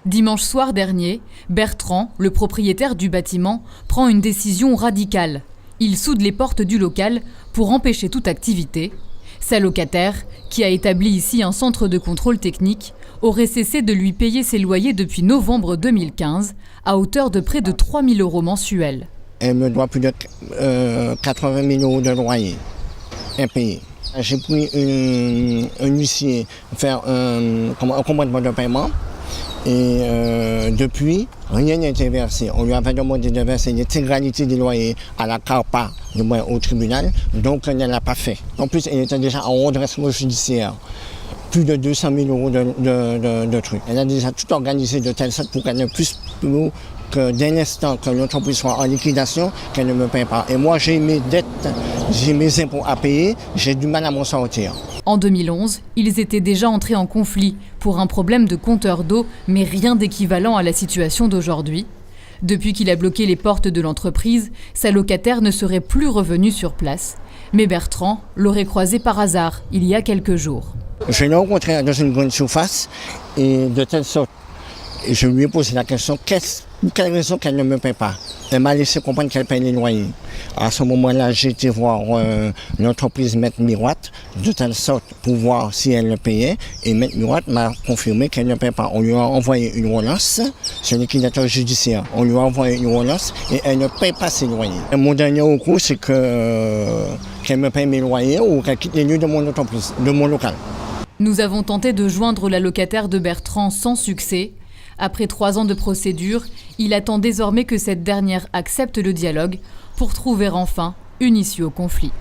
Dimanche soir dernier, Bertrand, le propriétaire du bâtiment, prend une décision radicale. Il soude les portes du local pour empêcher toute activité. Sa locataire, qui a établi ici un centre de contrôle technique, aurait cessé de lui payer ses loyers depuis novembre 2015, à hauteur de près de 3 000 € mensuels. Elle me doit plus de 80 000 € de loyer impayé. J'ai pris un huissier faire un commandement de paiement et depuis, rien n'a été versé. On lui avait demandé de verser l'intégralité des loyers à la CARPA, du moins au tribunal, donc elle ne l'a pas fait. En plus, elle était déjà en redressement judiciaire. Plus de 200 000 € de trucs. Elle a déjà tout organisé de telle sorte pour qu'elle ne puisse plus que dès l'instant que l'entreprise soit en liquidation, qu'elle ne me paye pas. Et moi, j'ai mes dettes, j'ai mes impôts à payer, j'ai du mal à m'en sortir. En 2011, ils étaient déjà entrés en conflit pour un problème de compteur d'eau, mais rien d'équivalent à la situation d'aujourd'hui. Depuis qu'il a bloqué les portes de l'entreprise, sa locataire ne serait plus revenue sur place. Mais Bertrand l'aurait croisée par hasard il y a quelques jours. Je l'ai rencontrée dans une grande surface et de telle sorte, je lui ai posé la question, pour quelle raison qu'elle ne me paie pas. Elle m'a laissé comprendre qu'elle paye les loyers. À ce moment-là, j'ai été voir l'entreprise Maître Miroit, de telle sorte pour voir si elle le payait. Et Maître Miroit m'a confirmé qu'elle ne paie pas. On lui a envoyé une relance, c'est un liquidateur judiciaire. On lui a envoyé une relance et elle ne paie pas ses loyers. Et mon dernier recours, c'est qu'elle me paye mes loyers ou qu'elle quitte les lieux de mon entreprise, de mon local. Nous avons tenté de joindre la locataire de Bertrand sans succès. Après 3 ans de procédure, il attend désormais que cette dernière accepte le dialogue pour trouver enfin une issue au conflit.